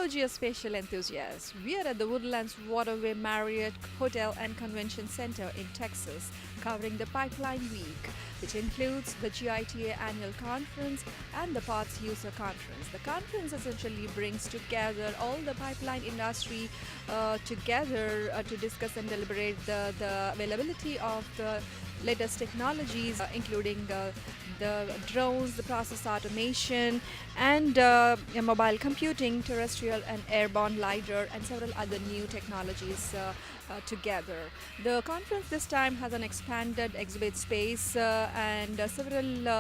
Hello, geospatial enthusiasts. We are at the Woodlands Waterway Marriott Hotel and Convention Center in Texas, covering the Pipeline Week, which includes the GITA Annual Conference and the Parts User Conference. The conference essentially brings together all the pipeline industry together to discuss and deliberate the availability of the latest technologies, including the drones, the process automation, and mobile computing, terrestrial and airborne LiDAR, and several other new technologies together. The conference this time has an expanded exhibit space and several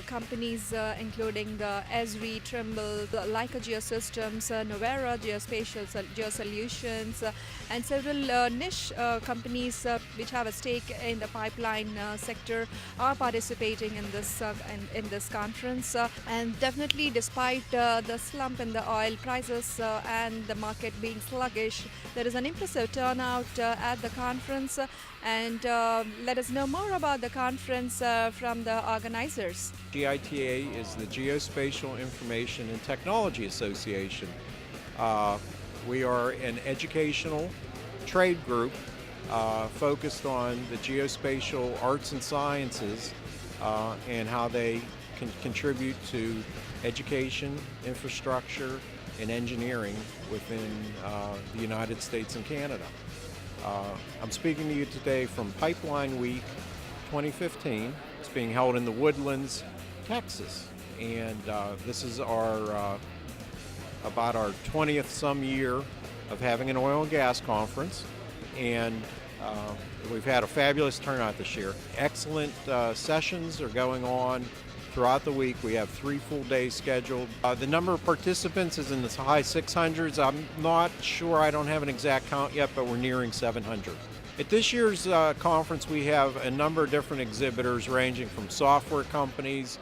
companies, including Esri, Trimble, Leica Geosystems, Novera Geospatial Geosolutions, and several niche companies which have a stake in the pipeline sector are participating in this conference. And definitely, despite the slump in the oil prices and the market being sluggish, there is an impressive turnout at the conference. And let us know more about the conference from the organizers. GITA is the Geospatial Information and Technology Association. We are an educational trade group focused on the geospatial arts and sciences and how they can contribute to education, infrastructure, and engineering within the United States and Canada. I'm speaking to you today from Pipeline Week 2015. It's being held in the Woodlands, Texas, and this is our about our 20th some year of having an oil and gas conference, and we've had a fabulous turnout this year. Excellent sessions are going on throughout the week. We have 3 full days scheduled. The number of participants is in the high 600s. I'm not sure, I don't have an exact count yet, but we're nearing 700. At this year's conference, we have a number of different exhibitors ranging from software companies,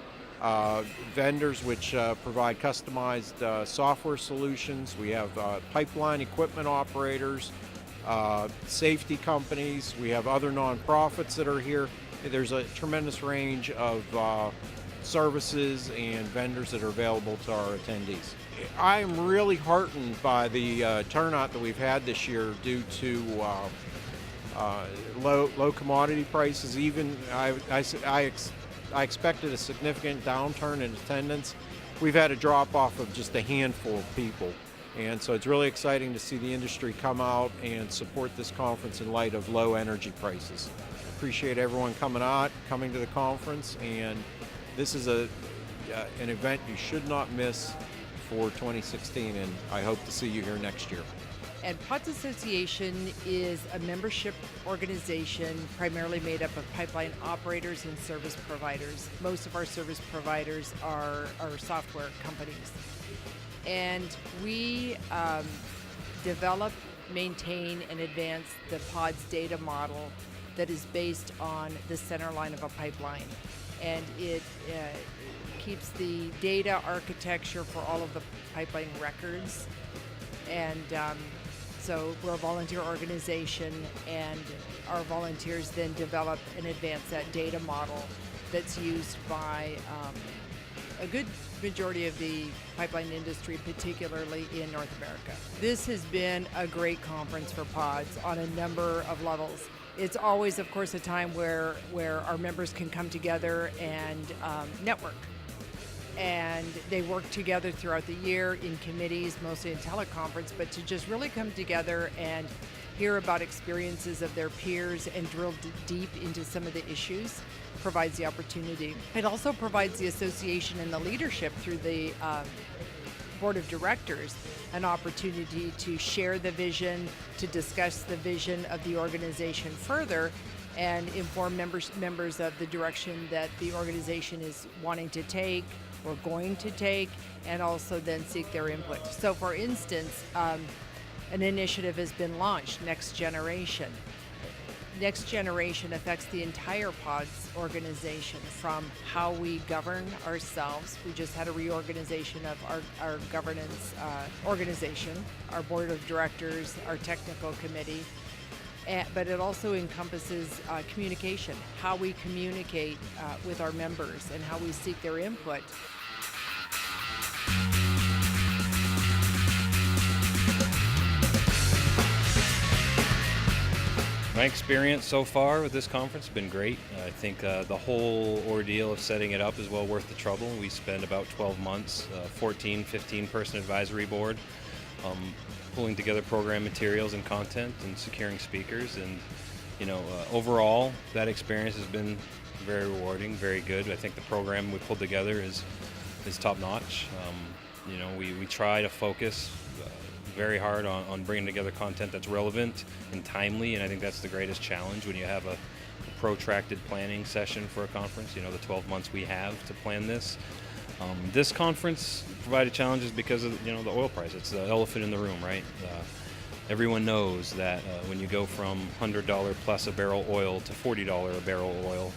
vendors which provide customized software solutions. We have pipeline equipment operators, safety companies. We have other nonprofits that are here. There's a tremendous range of services and vendors that are available to our attendees. I'm really heartened by the turnout that we've had this year due to low commodity prices. Even I expected a significant downturn in attendance. We've had a drop off of just a handful of people. And so it's really exciting to see the industry come out and support this conference in light of low energy prices. Appreciate everyone coming to the conference, and this is an event you should not miss for 2016, and I hope to see you here next year. And POTS Association is a membership organization primarily made up of pipeline operators and service providers. Most of our service providers are software companies. And we develop, maintain, and advance the PODS data model that is based on the center line of a pipeline. And it keeps the data architecture for all of the pipeline records. And so we're a volunteer organization, and our volunteers then develop and advance that data model that's used by a good majority of the pipeline industry, particularly in North America. This has been a great conference for PODS on a number of levels. It's always, of course, a time where our members can come together and network. And they work together throughout the year in committees, mostly in teleconference, but to just really come together and hear about experiences of their peers and drill deep into some of the issues provides the opportunity. It also provides the association and the leadership through the board of directors an opportunity to share the vision, to discuss the vision of the organization further, and inform members of the direction that the organization is wanting to take or going to take, and also then seek their input. So for instance, an initiative has been launched, Next Generation. Next Generation affects the entire PODS organization, from how we govern ourselves. We just had a reorganization of our governance organization, our board of directors, our technical committee, but it also encompasses communication, how we communicate with our members and how we seek their input. My experience so far with this conference has been great. I think the whole ordeal of setting it up is well worth the trouble. We spend about 12 months, 14, 15-person advisory board, pulling together program materials and content and securing speakers. And, overall, that experience has been very rewarding, very good. I think the program we pulled together is top-notch. We try to focus very hard on bringing together content that's relevant and timely, and I think that's the greatest challenge when you have a protracted planning session for a conference, the 12 months we have to plan this. This conference provided challenges because of the oil price. It's the elephant in the room, right? Everyone knows that when you go from $100 plus a barrel oil to $40 a barrel oil,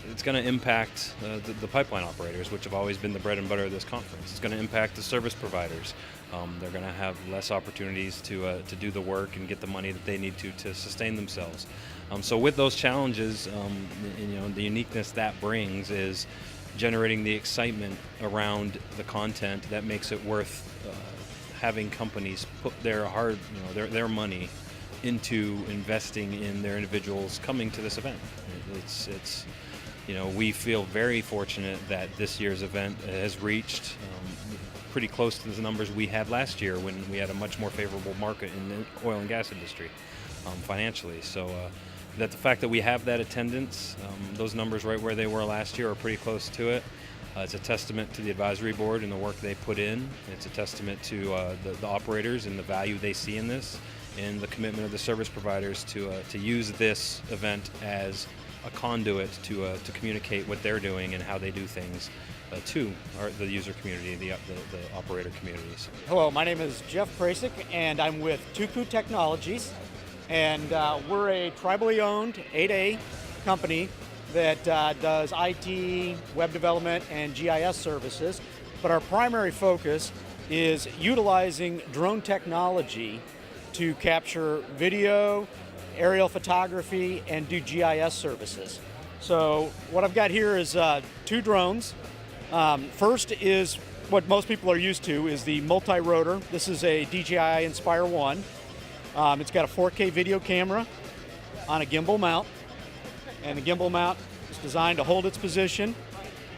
it's going to impact the pipeline operators, which have always been the bread and butter of this conference. It's going to impact the service providers. They're going to have less opportunities to do the work and get the money that they need to sustain themselves. So with those challenges, the uniqueness that brings is generating the excitement around the content that makes it worth having companies put their money into investing in their individuals coming to this event. We feel very fortunate that this year's event has reached pretty close to the numbers we had last year when we had a much more favorable market in the oil and gas industry financially. So that the fact that we have that attendance, those numbers right where they were last year are pretty close to it. It's a testament to the advisory board and the work they put in. It's a testament to the operators and the value they see in this, and the commitment of the service providers to use this event as a conduit to communicate what they're doing and how they do things to the user community, the operator communities. Hello, my name is Jeff Prasik, and I'm with Tuku Technologies, and we're a tribally owned 8A company that does IT, web development, and GIS services, but our primary focus is utilizing drone technology to capture video, aerial photography, and do GIS services. So what I've got here is 2 drones. First is what most people are used to, is the multi-rotor. This is a DJI Inspire 1. It's got a 4K video camera on a gimbal mount, and the gimbal mount is designed to hold its position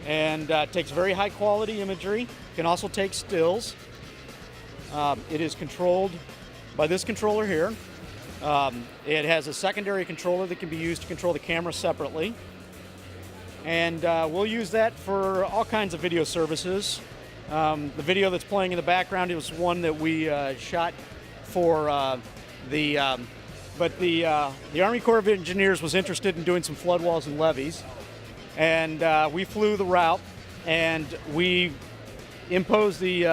and takes very high quality imagery. Can also take stills. It is controlled by this controller here. It has a secondary controller that can be used to control the camera separately. And we'll use that for all kinds of video services. The video that's playing in the background is one that we shot for the Army Corps of Engineers was interested in doing some flood walls and levees. And we flew the route, and we imposed the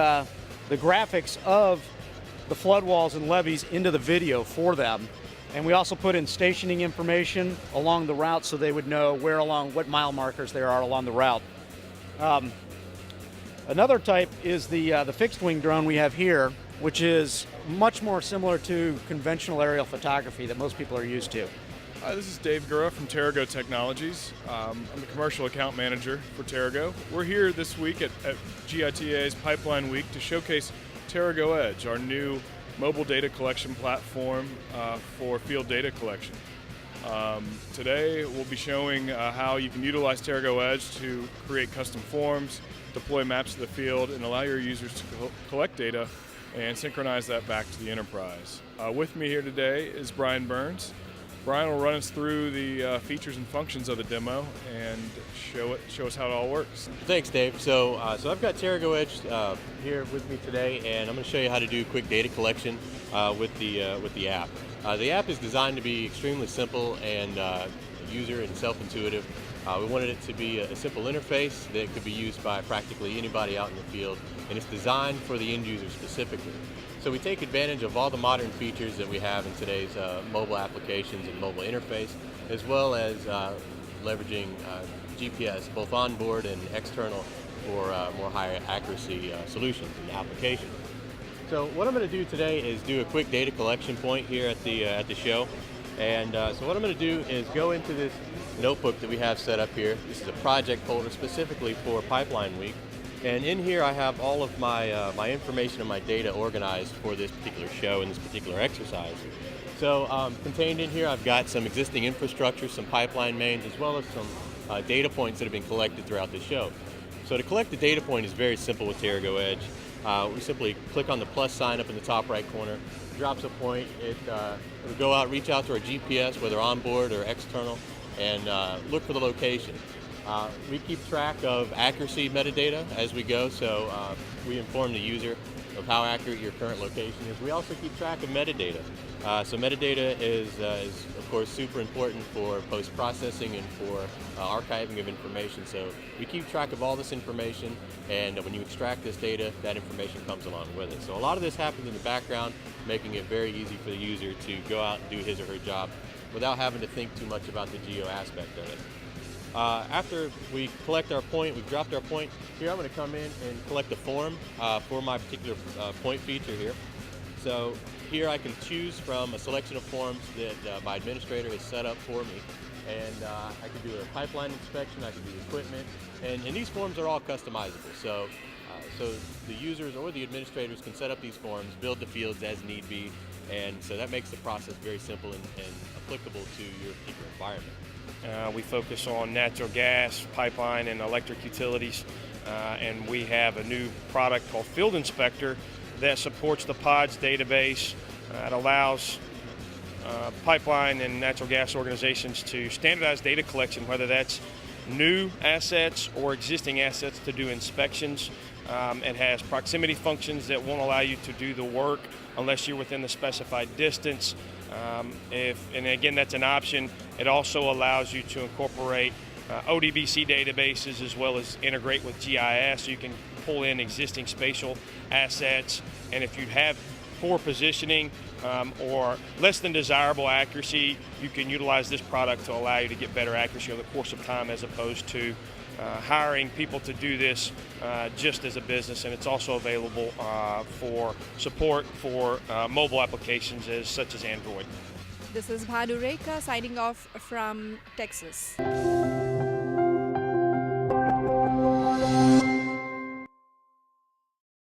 graphics of the flood walls and levees into the video for them. And we also put in stationing information along the route so they would know what mile markers there are along the route. Another type is the fixed wing drone we have here, which is much more similar to conventional aerial photography that most people are used to. Hi, this is Dave Gura from TerraGo Technologies. I'm the commercial account manager for TerraGo. We're here this week at GITA's Pipeline Week to showcase TerraGo Edge, our new mobile data collection platform for field data collection. Today we'll be showing how you can utilize TerraGo Edge to create custom forms, deploy maps to the field, and allow your users to collect data and synchronize that back to the enterprise. With me here today is Brian Burns. Brian will run us through the features and functions of the demo and show us how it all works. Thanks, Dave. So I've got TerraGo Edge here with me today, and I'm going to show you how to do quick data collection with the app. The app is designed to be extremely simple and user and self-intuitive. We wanted it to be a simple interface that could be used by practically anybody out in the field, and it's designed for the end user specifically. So we take advantage of all the modern features that we have in today's mobile applications and mobile interface, as well as leveraging GPS, both onboard and external, for more higher accuracy solutions and applications. So what I'm going to do today is do a quick data collection point here at the show. And so what I'm going to do is go into this notebook that we have set up here. This is a project folder specifically for Pipeline Week. And in here I have all of my information and my data organized for this particular show and this particular exercise. So contained in here, I've got some existing infrastructure, some pipeline mains, as well as some data points that have been collected throughout the show. So to collect the data point is very simple with TerraGo Edge. We simply click on the plus sign up in the top right corner, drops a point, it'll go out, reach out to our GPS, whether onboard or external, and look for the location. We keep track of accuracy metadata as we go, so we inform the user of how accurate your current location is. We also keep track of metadata. So metadata is of course super important for post-processing and for archiving of information. So we keep track of all this information, and when you extract this data, that information comes along with it. So a lot of this happens in the background, making it very easy for the user to go out and do his or her job without having to think too much about the geo aspect of it. After we collect our point, we've dropped our point, here I'm going to come in and collect a form for my particular point feature here. So here I can choose from a selection of forms that my administrator has set up for me, and I can do a pipeline inspection, I can do equipment, and these forms are all customizable. So the users or the administrators can set up these forms, build the fields as need be, and so that makes the process very simple and applicable to your particular environment. We focus on natural gas, pipeline, and electric utilities, and we have a new product called Field Inspector that supports the PODS database. It allows pipeline and natural gas organizations to standardize data collection, whether that's new assets or existing assets, to do inspections. It has proximity functions that won't allow you to do the work unless you're within the specified distance. And again, that's an option. It also allows you to incorporate ODBC databases as well as integrate with GIS, so you can pull in existing spatial assets. And if you have poor positioning or less than desirable accuracy, you can utilize this product to allow you to get better accuracy over the course of time, as opposed to hiring people to do this just as a business. And it's also available for support for mobile applications such as Android. This is Bhanu Rekha signing off from Texas.